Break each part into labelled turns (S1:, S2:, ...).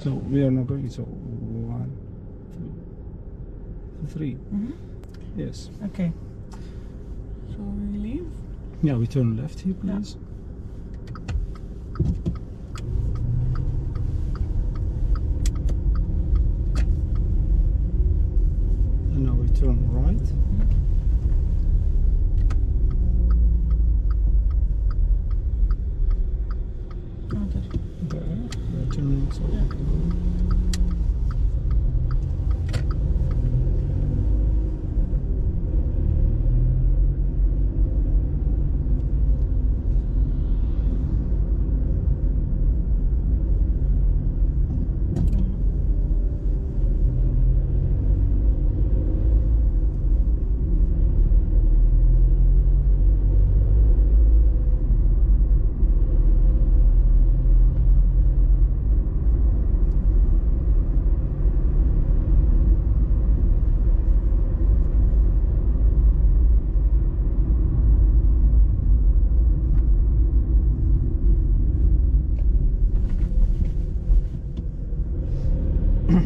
S1: So we are not going. So 1, 2, 3. Yes.
S2: Okay. So we leave.
S1: Yeah, we turn left here, please. And now we turn right. There, we're turning, so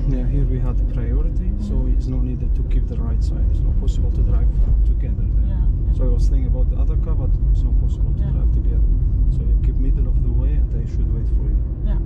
S1: yeah, here we had the priority, so it's no need to keep the right side. It's not possible to drive together there.
S2: Yeah.
S1: So I was thinking about the other car, but it's not possible to drive together. So you keep middle of the way and they should wait for you.
S2: Yeah.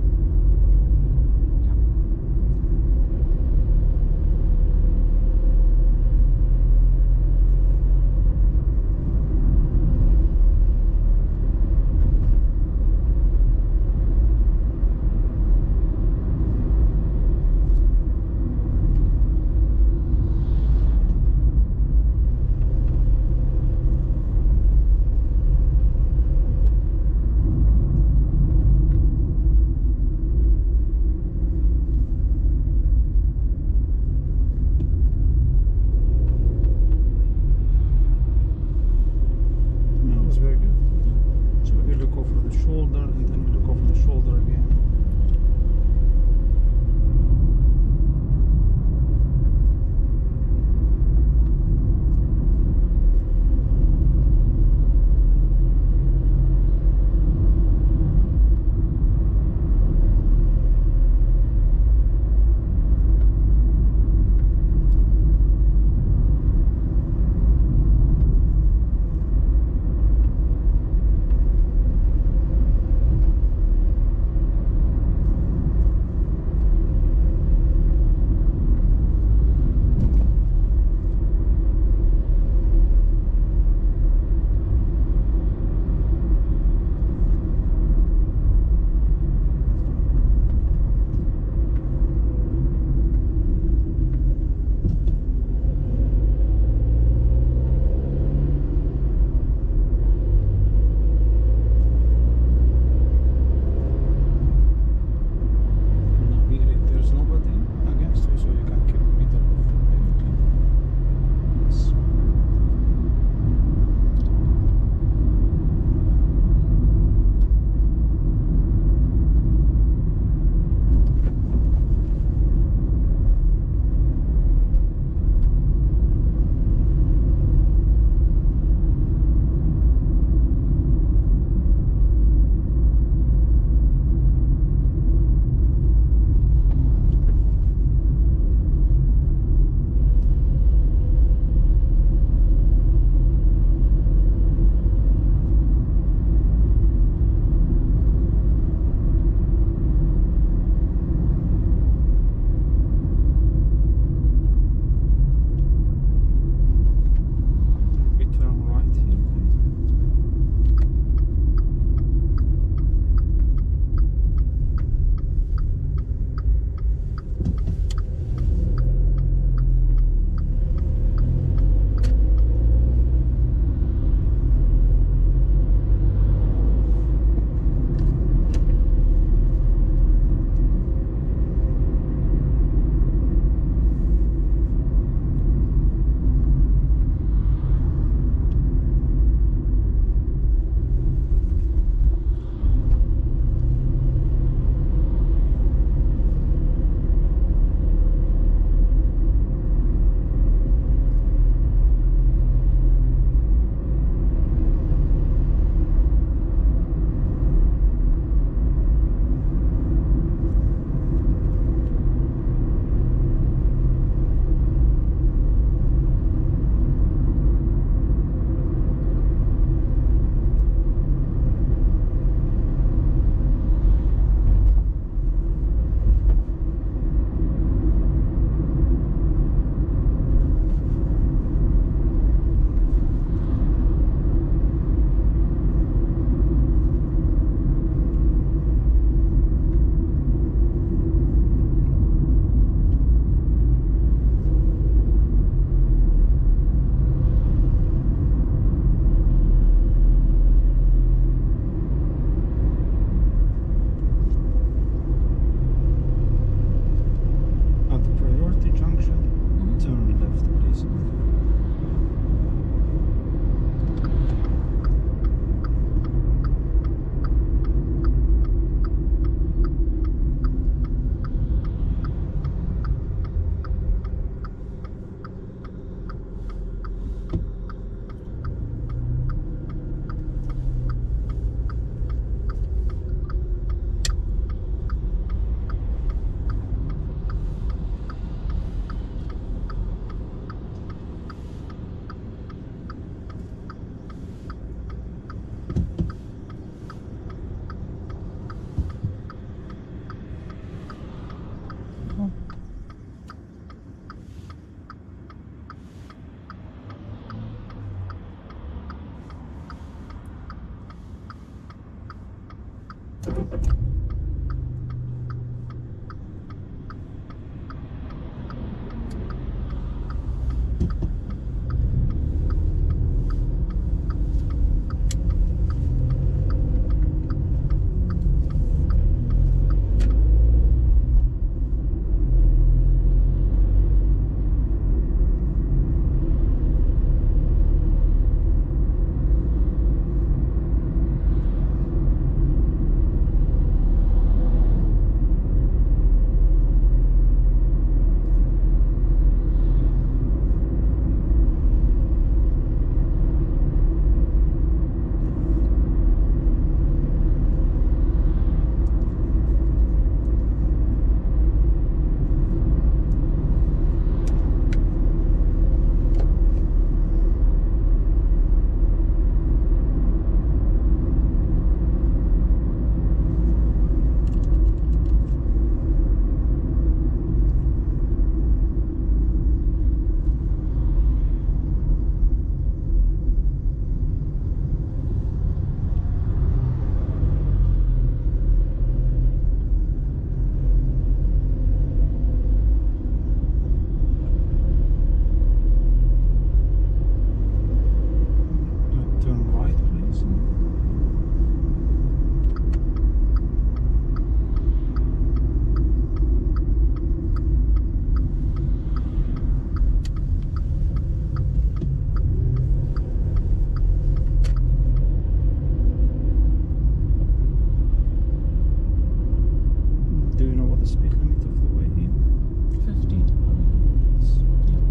S1: the speed limit of the way here?
S2: 50.
S1: Yes.
S2: Yeah.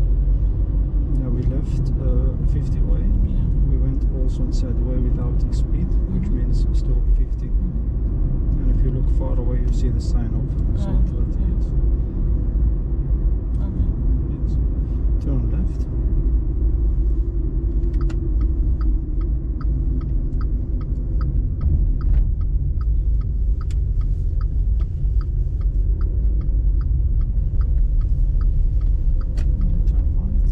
S1: Yeah, we left 50 way.
S2: Yeah.
S1: We went also inside the way without speed, which means still 50. And if you look far away, you see the sign of zone 30. Yes.
S2: Okay.
S1: Yes. Turn left. Turn right.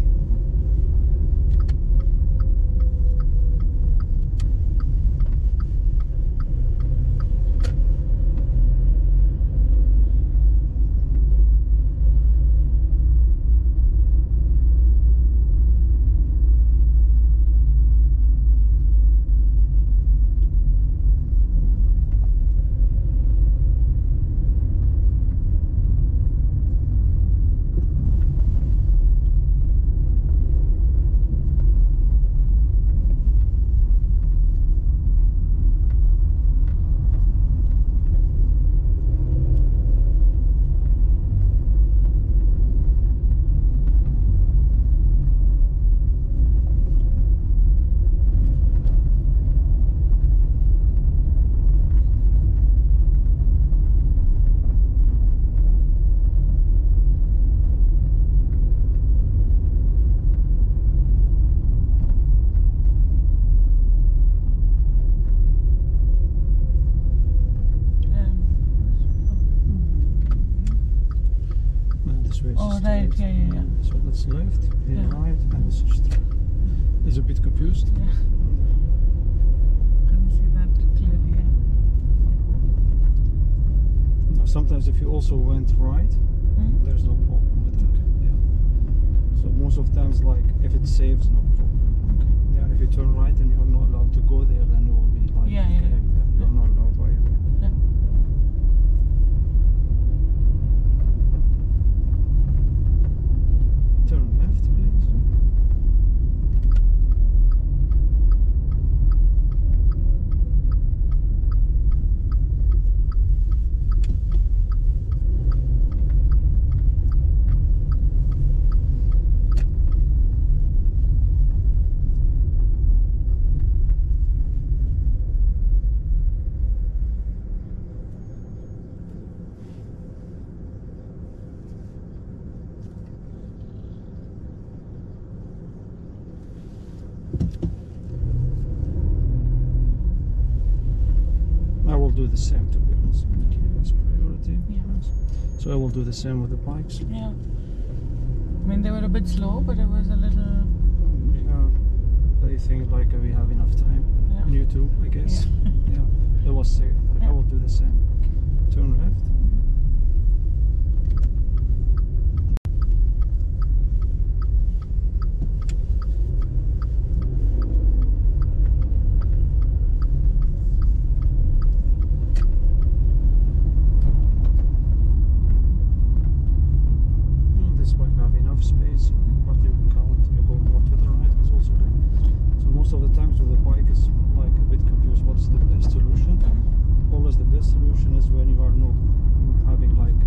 S1: This way is
S2: Oh,
S1: straight.
S2: right, yeah.
S1: So that's left, here
S2: Yeah.
S1: right, and this is straight. Is a bit confused?
S2: Yeah. Couldn't see that clearly. Yeah.
S1: Now, sometimes if you also went right,
S2: Hmm?
S1: there's no problem with that. Yeah. So most of times, like if it saves, no problem.
S2: Okay.
S1: Yeah. If you turn right and you're not allowed to go there, then it will be like
S2: Yeah,
S1: okay, you're not allowed. Why are you?
S2: Yeah.
S1: Turn left, please. I will do the same, to be honest. That's priority.
S2: Yeah.
S1: So I will do the same with the bikes.
S2: Yeah. I mean, they were a bit slow, but it was a little.
S1: Yeah. They think like we have enough time.
S2: Yeah.
S1: And you too, I guess. Yeah. It was safe. I
S2: Yeah.
S1: will do the same. Turn left. Well, this bike have enough space, but you can't. You go more to the right is also good. So most of the times with the bike is like a bit confused. What's the best solution? Always the best solution is when you are not having like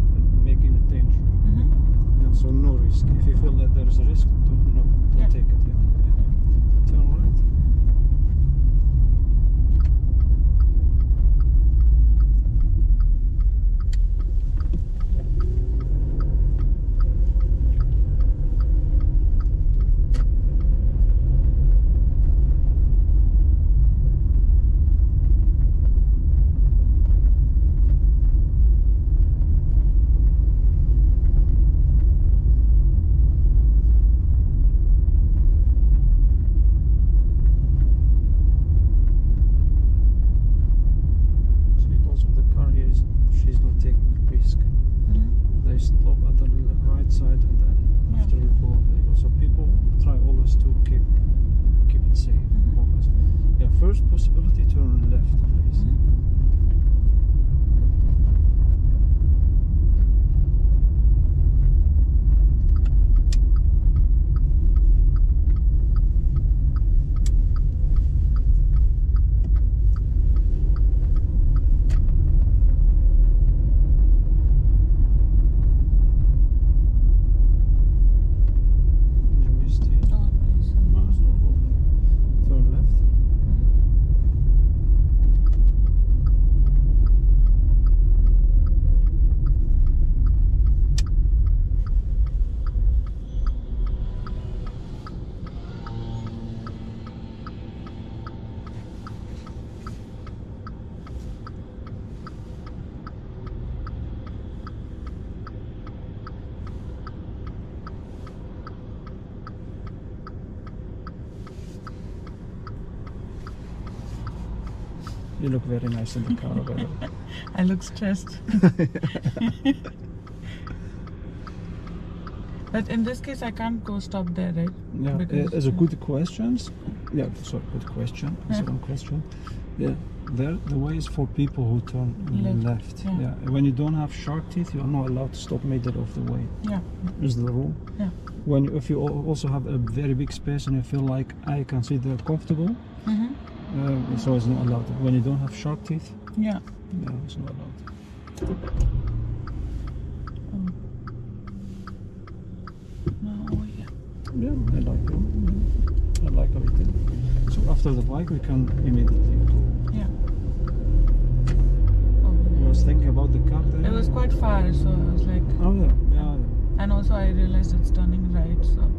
S1: making a danger.
S2: Mm-hmm.
S1: Yeah, so no risk. If you feel that there is a risk, don't
S2: Yeah.
S1: take it. Yeah. Turn right. See, also the car here is she's not taking risk.
S2: Mm-hmm.
S1: They stop at the right side and then
S2: Yeah.
S1: after you go up, they go. So people try always to keep it safe.
S2: Mhm.
S1: Always. Yeah. First possibility, turn left, please. You look very nice in the car, by the way.
S2: I look stressed. But in this case, I can't go stop there, right?
S1: Yeah,
S2: Because,
S1: it's a good questions. Yeah, sorry, good question. It's a
S2: Yeah.
S1: wrong question. Yeah, there the way is for people who turn left.
S2: Yeah.
S1: Yeah, when you don't have shark teeth, you are not allowed to stop middle of the way.
S2: Yeah.
S1: Is the rule.
S2: Yeah.
S1: If you also have a very big space and you feel like I consider comfortable, so it's not allowed. When you don't have shark teeth,
S2: Yeah.
S1: it's not allowed.
S2: Oh, yeah.
S1: Yeah, I like it. Yeah. I like everything. So after the bike, we can immediately go.
S2: Yeah.
S1: I was thinking about the car there.
S2: It was quite far, so I was like,
S1: Oh yeah.
S2: and also I realized it's turning right, so.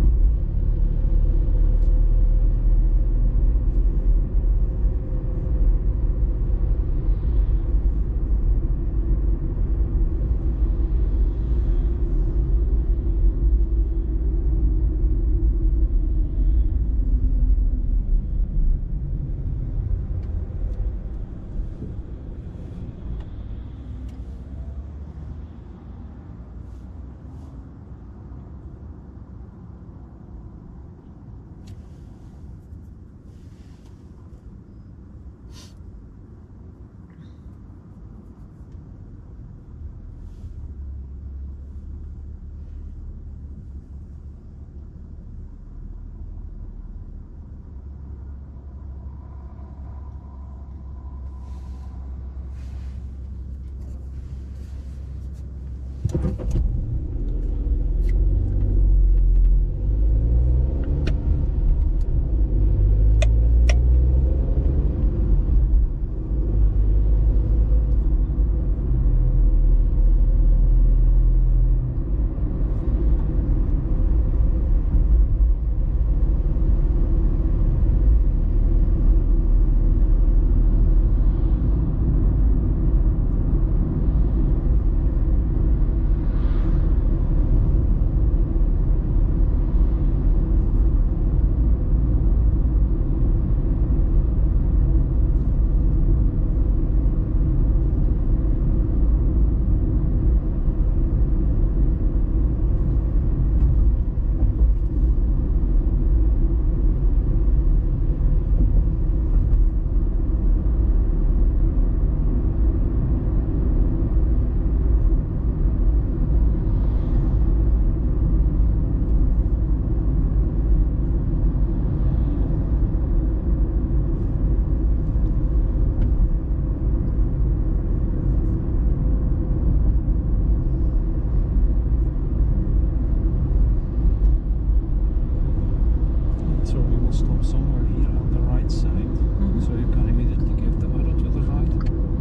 S1: Stop somewhere here on the right side, so you can immediately give the arrow to the right.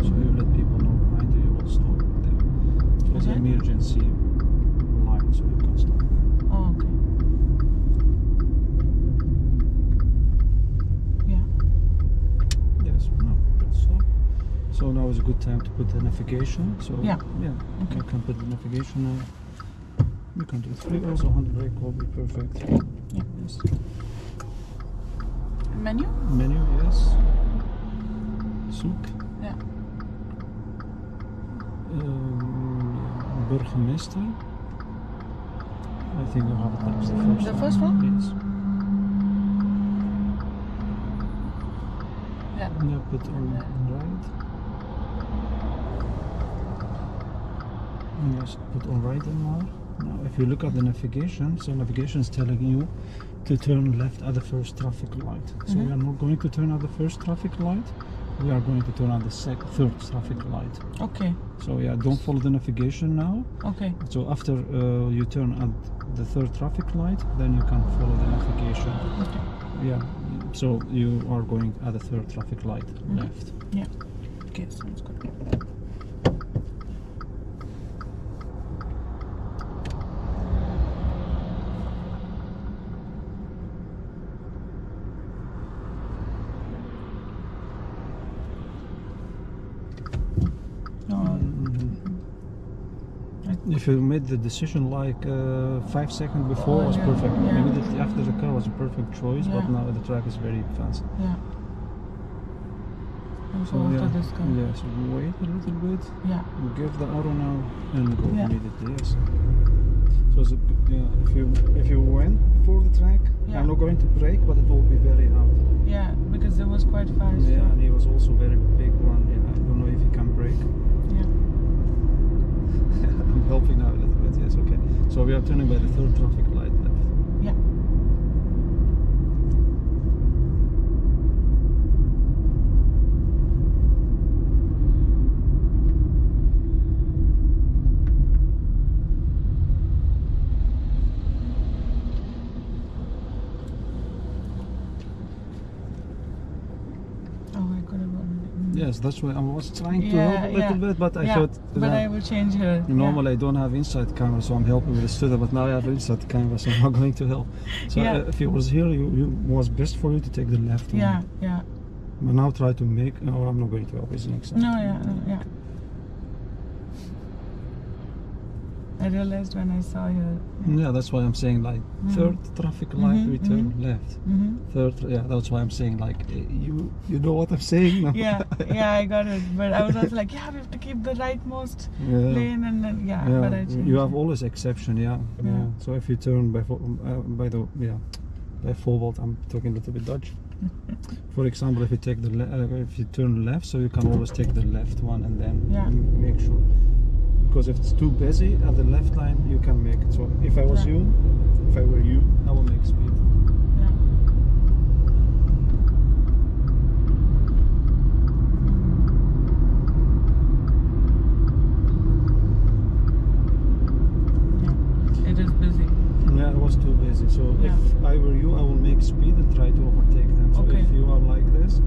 S1: So you let people know behind you, you will stop there. So it's an emergency line, so you can stop there.
S2: Oh, okay. Yeah.
S1: Yes, no, stop. So now is a good time to put the navigation. So
S2: Yeah.
S1: Okay. You can put the navigation now. You can do it free. Also handbrake will be perfect.
S2: Yeah.
S1: Yes.
S2: Menu?
S1: Menu, yes. Zoek.
S2: Yeah.
S1: Burgemeester. I think you have it next.
S2: The first one?
S1: Yes.
S2: Yeah.
S1: Yeah, put on right. Yes, put on right and now. Now, if you look at the navigation, so navigation is telling you to turn left at the first traffic light. So we are not going to turn at the first traffic light. We are going to turn on the third traffic light.
S2: Okay.
S1: So yeah, don't follow the navigation now.
S2: Okay.
S1: So after you turn at the third traffic light, then you can follow the navigation.
S2: Okay.
S1: Yeah. So you are going at the third traffic light left.
S2: Yeah. Okay, sounds good.
S1: If you made the decision like 5 seconds before, was perfect.
S2: Yeah.
S1: Immediately after the car was a perfect choice, but
S2: Yeah.
S1: now the track is very fast.
S2: Yeah. Also
S1: So,
S2: after this car.
S1: yes, wait a little bit.
S2: Yeah.
S1: Give the arrow now and go
S2: Yeah.
S1: immediately. Yes. So it's if you went before the track,
S2: Yeah.
S1: I'm not going to brake, but it will be very hard.
S2: Yeah, because it was quite fast.
S1: Yeah, and he was also very big one. Yeah, I don't know if he can brake.
S2: Yeah.
S1: I'm helping now a little bit. Yes, okay. So we are turning by the third traffic light left.
S2: Yeah. Oh, I could have already.
S1: Yes, that's why I was trying to
S2: Yeah,
S1: help a little
S2: yeah.
S1: bit, but I
S2: Yeah,
S1: thought
S2: but I will change her.
S1: normally I don't have inside camera, so I'm helping with the studio, but now I have inside camera, so I'm not going to help. So
S2: Yeah.
S1: if it was here, you was best for you to take the left
S2: Yeah,
S1: one.
S2: yeah.
S1: But now try to make. No, I'm not going to help. It's next time.
S2: No, yeah, no, yeah. I realized when I saw her.
S1: Yeah, that's why I'm saying like third traffic light, we turn left. Third, yeah, that's why I'm saying like you know what I'm saying now.
S2: Yeah, yeah, I got it. But I was also like, yeah, we have to keep the rightmost
S1: Yeah.
S2: lane, and then but I changed
S1: you have
S2: it.
S1: always exception, yeah.
S2: Yeah.
S1: So if you turn by forward, I'm talking a little bit Dutch. For example, if you take if you turn left, so you can always take the left one and then make sure. Because if it's too busy at the left line, you can make it. So if I was you, if I were you, I will make speed.
S2: Yeah. Yeah. It is busy.
S1: Yeah, it was too busy. So
S2: Yeah.
S1: if I were you, I will make speed and try to overtake them. So
S2: Okay.
S1: if you are like this,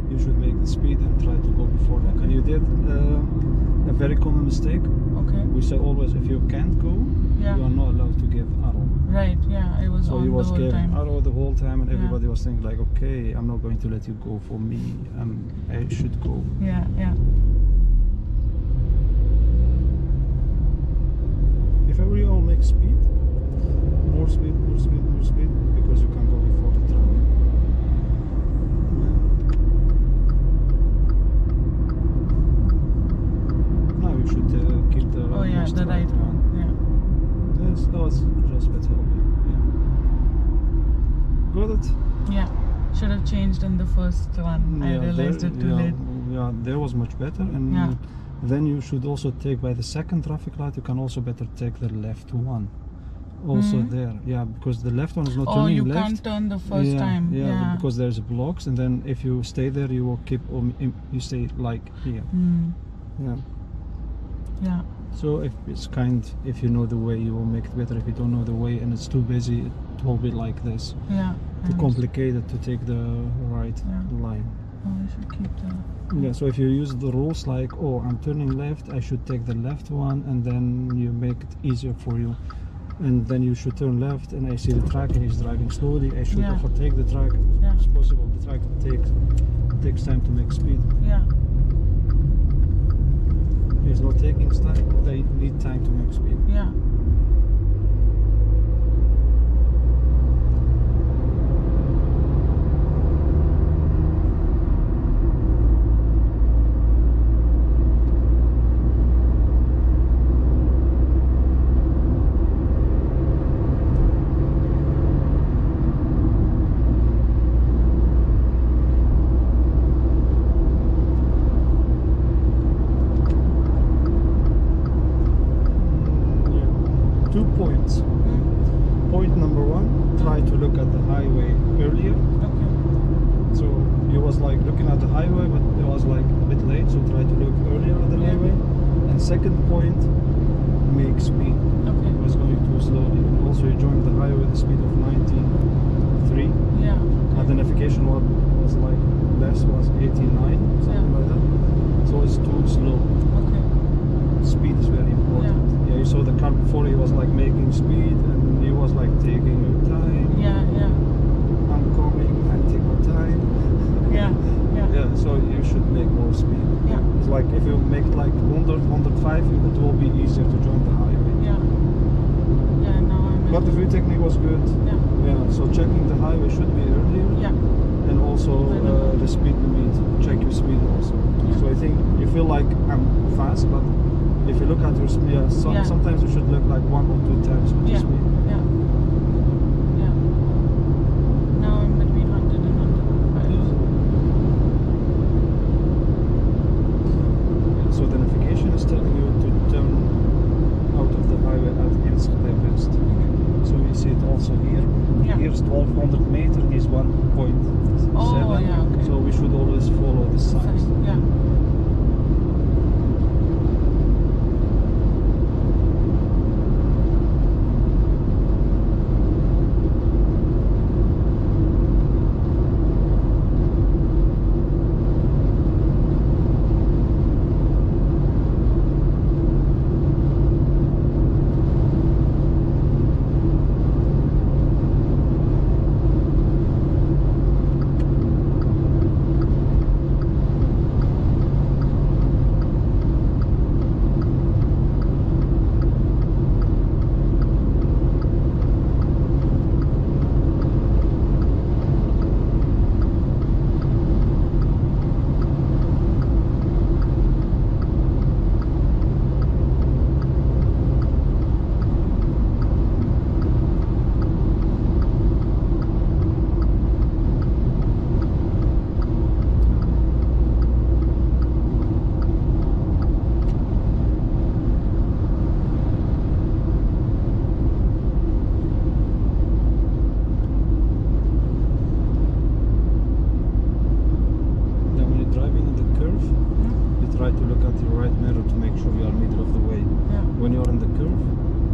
S1: you should make the speed and try to go before them. And you did a very common mistake.
S2: Okay.
S1: We say always, if you can't go,
S2: Yeah.
S1: you are not allowed to give arrow.
S2: Right. Yeah. I was
S1: So
S2: on
S1: he was
S2: the whole
S1: giving
S2: time.
S1: arrow the whole time, and
S2: Yeah.
S1: everybody was thinking like, okay, I'm not going to let you go for me. I should go.
S2: Yeah. Yeah.
S1: If I were you, I'll make speed. More speed, more speed, more speed, because you can go before the traffic. Now you should keep the
S2: Oh yeah,
S1: most
S2: the right one. Yeah.
S1: Yes, that was just a bit helping. Yeah. Got it?
S2: Yeah. Should have changed in the first one. I realized it too late.
S1: Yeah, there was much better, and
S2: Yeah.
S1: then you should also take by the second traffic light. You can also better take the left one. Also there, yeah, because the left one is not
S2: Oh,
S1: turning
S2: you
S1: left.
S2: can't turn the first time.
S1: Yeah,
S2: Yeah.
S1: because there's blocks, and then if you stay there, you will keep. You stay like here. Yeah.
S2: Yeah.
S1: So if you know the way, you will make it better. If you don't know the way and it's too busy, it will be like this.
S2: Yeah.
S1: Too complicated to take the right line.
S2: Oh, I should keep the.
S1: Yeah, so if you use the rules like, oh, I'm turning left, I should take the left one, and then you make it easier for you. And then you should turn left, and I see the truck and he's driving slowly, I should overtake the truck.
S2: Yeah.
S1: It's possible, the truck takes time to make speed.
S2: Yeah.
S1: He's not taking time, they need time to make speed.
S2: Yeah.
S1: Point number one, try to look at the highway earlier.
S2: Okay.
S1: So you was like looking at the highway, but it was like a bit late, so try to look earlier at the highway. And second point, make speed.
S2: Okay.
S1: It was going too slowly. And also you joined the highway with a speed of 93.
S2: Yeah.
S1: And the navigation was like less, was 89, something like that. So it's too slow.
S2: Okay.
S1: Speed is very important. Yeah, you saw the car before, he was like making speed and he was like taking your time.
S2: Yeah, yeah.
S1: I'm coming, I take my time.
S2: Yeah, yeah.
S1: Yeah, so you should make more speed.
S2: Yeah.
S1: It's like if you make like 100, 105, it will be easier to join the highway.
S2: Yeah. Yeah, now I'm.
S1: But the view technique was good.
S2: Yeah.
S1: Yeah, so checking the highway should be earlier.
S2: Yeah.
S1: and also the speed limit. Check your speed also. So I think you feel like I'm fast, but if you look at your speed, sometimes you should look like 1 or 2 times with your speed.
S2: Yeah. Now I'm between 100 and 105.
S1: So the navigation is telling you to turn out of the highway at Enschede West. So you see it also here. Here's 1200 meter is 1.7.
S2: Oh, yeah, okay.
S1: So we should always follow the signs.
S2: Yeah.
S1: Try to look at your right mirror to make sure you are middle of the way. When you're in the curve,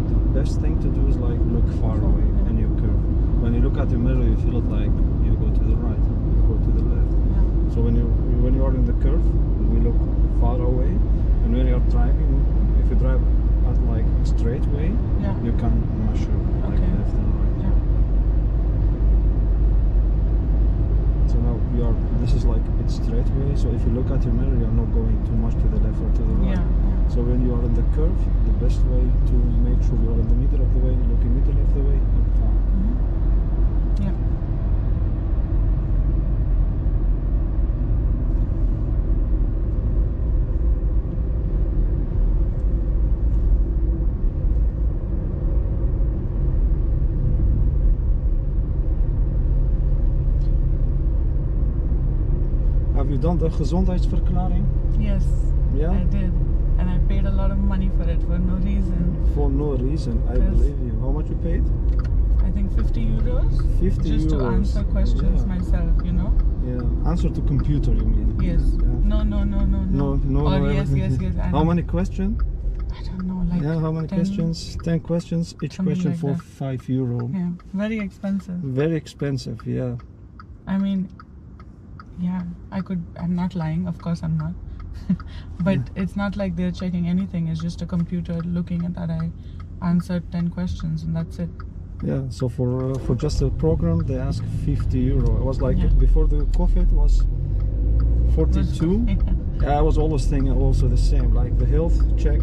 S1: the best thing to do is like look far away and you curve. When you look at your mirror, you feel it like you go to the right, you go to the left. So when you are in the curve, we look far away, and when you are driving, if you drive at like straight way, you can measure like left and right. So now this is like it's straight way, so if you look at your mirror, you are not going too much to the left or to the right. So when you are in the curve, the best way to make sure you are in the middle of the way, look in middle of the way and far. Have you done the gezondheidsverklaring?
S2: Yes, I did. And I paid a lot of money for it for no reason.
S1: For no reason, I believe you. How much you paid?
S2: I think 50 euros.
S1: 50
S2: just
S1: euros.
S2: To answer questions myself, you know?
S1: Yeah, answer to computer, you mean?
S2: Yes.
S1: Yeah.
S2: No. Or yes.
S1: How many questions?
S2: I don't know, like
S1: how many
S2: 10,
S1: questions? 10 questions, each question
S2: like
S1: for
S2: that.
S1: 5 euro.
S2: Yeah, very expensive.
S1: Very expensive, yeah.
S2: I mean, I'm not lying, of course I'm not. But it's not like they're checking anything, it's just a computer looking at that I answered 10 questions and that's it.
S1: Yeah, so for just a program they ask 50 euro. It was like before the COVID it was 42. I was always thinking also the same, like the health check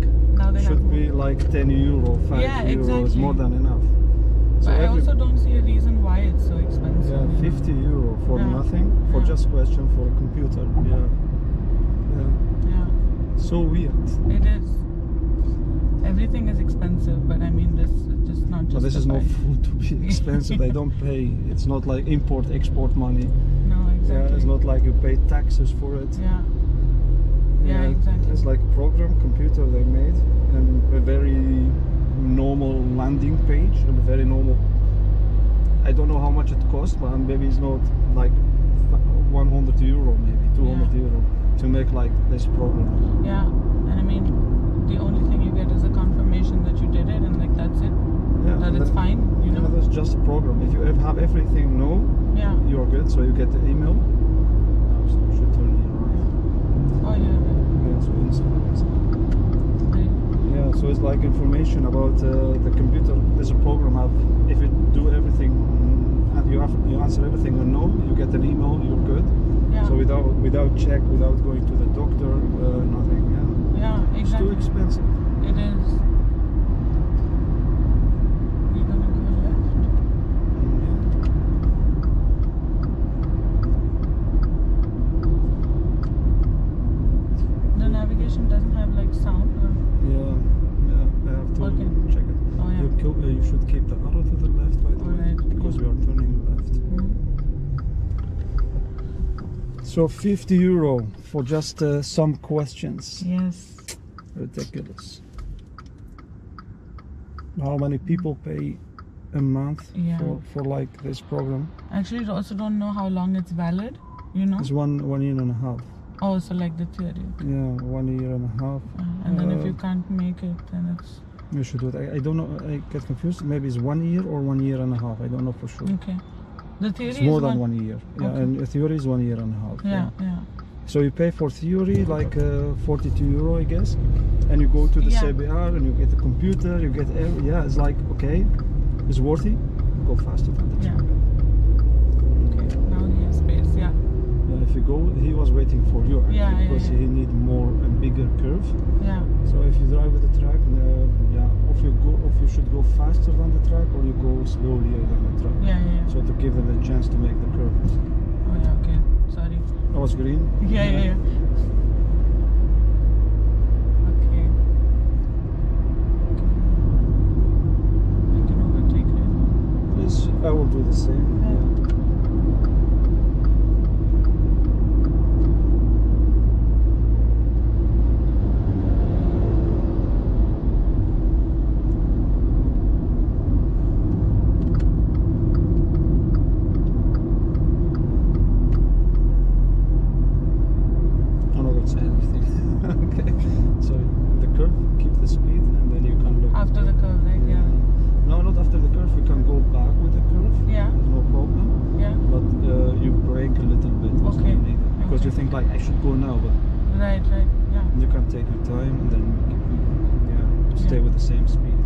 S1: should be like 10 euro, 5 euro is more than enough. So
S2: but I also don't see a reason why it's so expensive.
S1: Yeah, 50 euro for nothing, for just question for a computer. Yeah. So weird.
S2: It is. Everything is expensive, but I mean this is just not justified.
S1: But this is not food to be expensive. They don't pay. It's not like import export money.
S2: No, exactly.
S1: Yeah, it's not like you pay taxes for it.
S2: Yeah, exactly.
S1: It's like a program computer they made and a very normal landing page and a very normal. I don't know how much it costs, but maybe it's not like 100 euro, maybe 200 euro to make like this program.
S2: Yeah, and I mean the only thing you get is a confirmation that you did it, and like that's it.
S1: Yeah,
S2: that it's fine. You know,
S1: that's just a program. If you have everything you're good. So you get the email. So you should turn here right.
S2: Oh yeah.
S1: Yeah, so inside. Yeah, so it's like information about the computer. There's a program. If you do everything and you answer everything and no, you get an email. You're good.
S2: Yeah.
S1: So without check, without going to the doctor, nothing.
S2: Yeah, exactly.
S1: It's too expensive.
S2: It is. We're gonna go left.
S1: you should keep the arrow to the left, by the way,
S2: Alright,
S1: because we are turning left. So 50 euro for just some questions.
S2: Yes.
S1: Ridiculous. How many people pay a month for like this program?
S2: Actually, I also don't know how long it's valid, you know?
S1: It's one year and a half.
S2: Oh, so like the theory.
S1: Yeah, 1 year and a half.
S2: And then if you can't make it, then it's...
S1: You should do it. I don't know, I get confused. Maybe it's 1 year or 1 year and a half. I don't know for sure.
S2: Okay. The theory
S1: it's more
S2: is
S1: than 1 year. Yeah,
S2: okay.
S1: and the theory is 1 year and a half.
S2: Yeah.
S1: So you pay for theory like 42 euro, I guess, and you go to the CBR and you get a computer, you get it's like, okay, it's worthy, go faster than the truck.
S2: Okay, now he has space,
S1: if you go, he was waiting for you actually, because he need more and bigger curve. So if you drive with the truck, if you should go faster than the truck or you go slowlier than the truck. So to give them a chance to make the curve.
S2: Oh yeah, okay, sorry.
S1: That was green?
S2: Yeah. Okay. I can overtake it.
S1: Yes, I will do the same. You think like I should go now, but you can take your time and then stay with the same speed.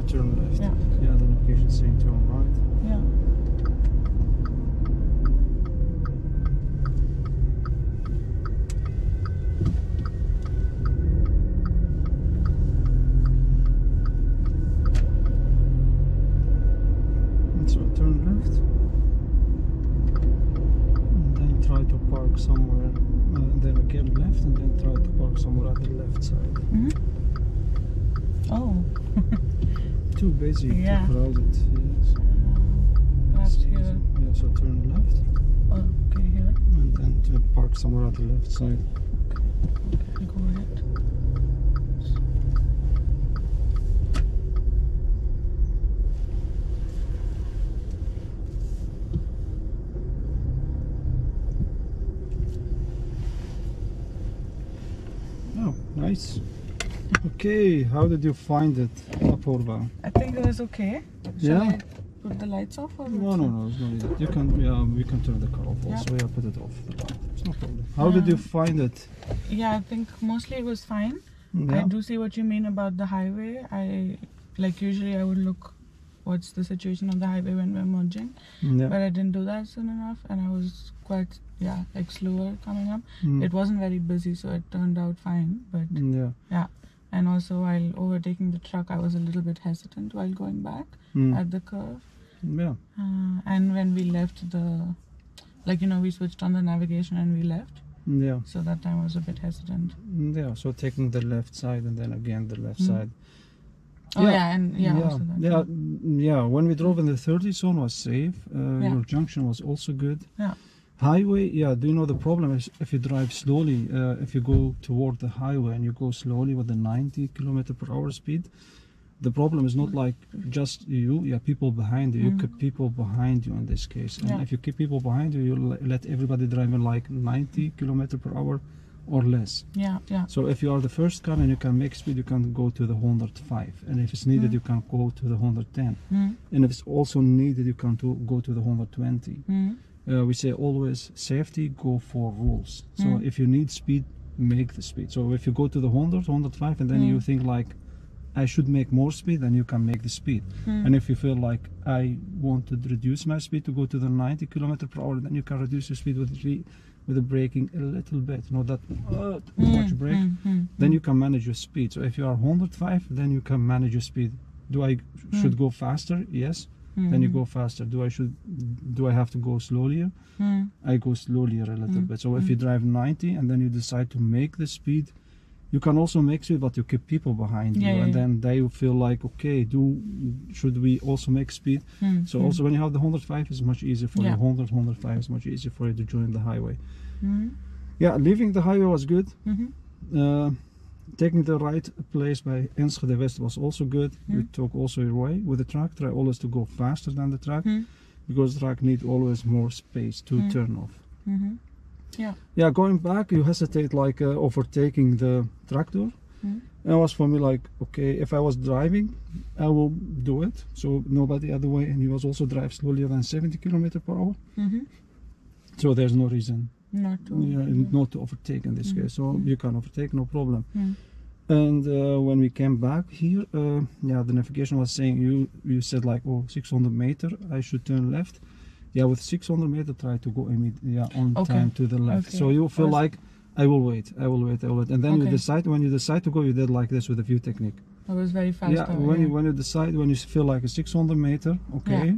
S1: Turn left. The location saying turn right. So turn left. And then try to park somewhere. Then again left, and then try to park somewhere at the left side.
S2: Oh.
S1: Too busy, too crowded. Yes.
S2: Perhaps here.
S1: Yeah, so turn left.
S2: Oh, okay, here.
S1: And then to park somewhere at the left side.
S2: Okay, go ahead.
S1: Oh, nice. Okay, how did you find it, Apurva?
S2: I think it was okay. Shall I put the lights off? Or
S1: no, it's no need. You can, we can turn the car off also. Yeah, put it off. It's no problem. How did you find it?
S2: Yeah, I think mostly it was fine. I do see what you mean about the highway. Usually I would look what's the situation on the highway when we're merging. But I didn't do that soon enough, and I was quite like slower coming up.
S1: Mm.
S2: It wasn't very busy, so it turned out fine. But
S1: Yeah.
S2: and also while overtaking the truck, I was a little bit hesitant while going back at the curve.
S1: Yeah.
S2: And when we left we switched on the navigation and we left.
S1: Yeah.
S2: So that time I was a bit hesitant.
S1: Yeah. So taking the left side and then again the left side.
S2: Oh also that.
S1: Yeah. When we drove in the 30 zone was safe. Your junction was also good.
S2: Yeah.
S1: Highway, do you know the problem is if you drive slowly, if you go toward the highway and you go slowly with the 90 km/h speed, the problem is not like just you, people behind you. You keep people behind you in this case. And if you keep people behind you, you let everybody drive in like 90 km/h or less.
S2: Yeah.
S1: So if you are the first car and you can make speed, you can go to the 105. And if it's needed, you can go to the 110. And if it's also needed, you can go to the 120. We say always safety, go for rules. So if you need speed, make the speed. So if you go to the 100, 105 and then you think like, I should make more speed, then you can make the speed. And if you feel like I want to reduce my speed to go to the 90 km/h, then you can reduce your speed with the braking a little bit, not that much brake. Then you can manage your speed. So if you are 105, then you can manage your speed. Should go faster? Yes. Then you go faster. Do I have to go slowlier? I go slowlier a little bit. So if you drive 90 and then you decide to make the speed, you can also make speed, but you keep people behind you, and then they feel like, okay, should we also make speed? So also when you have the 105, it's much easier for you. 105 is much easier for you to join the highway. Yeah, leaving the highway was good. Taking the right place by Enschede West was also good. You took also your way with the truck. Try always to go faster than the truck, because the truck needs always more space to turn off. Yeah, going back, you hesitate like overtaking the tractor. And it was for me like, okay, if I was driving, I will do it. So nobody other way, and he was also drive slower than 70 km/h. So there's no reason not to overtake in this case. So you can overtake, no problem. And when we came back here, the navigation was saying you said like, 600 meter, I should turn left. Yeah, with 600 meter, try to go on time to the left.
S2: Okay.
S1: So you feel like, I will wait. And then when you decide to go, you did like this with the view technique.
S2: I was very fast.
S1: Yeah, when you feel like a 600 meter,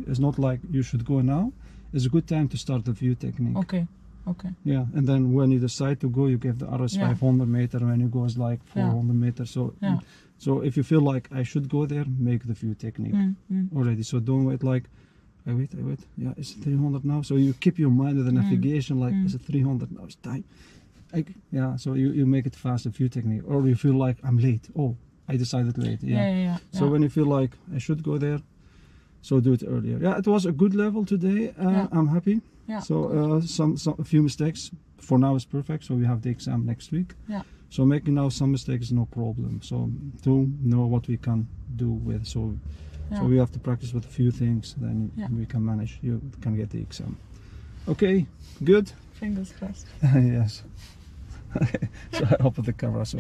S1: it's not like you should go now. It's a good time to start the view technique.
S2: Okay.
S1: Yeah, and then when you decide to go, you give the RS 500 meter, when you go is like 400 meters. So if you feel like I should go there, make the view technique already. So don't wait like, I wait. Yeah, is it 300 now? So you keep your mind with the navigation like, is it 300 now? It's time. So you make it fast, the view technique. Or you feel like I'm late. Oh, I decided late. So when you feel like I should go there, so do it earlier. Yeah, it was a good level today. I'm happy.
S2: Yeah.
S1: So a few mistakes. For now it's perfect. So we have the exam next week.
S2: Yeah.
S1: So making now some mistakes is no problem. So to know what we can do with. So we have to practice with a few things. Then we can manage. You can get the exam. Okay. Good.
S2: Fingers crossed.
S1: Yes. Okay. So I open the camera. So.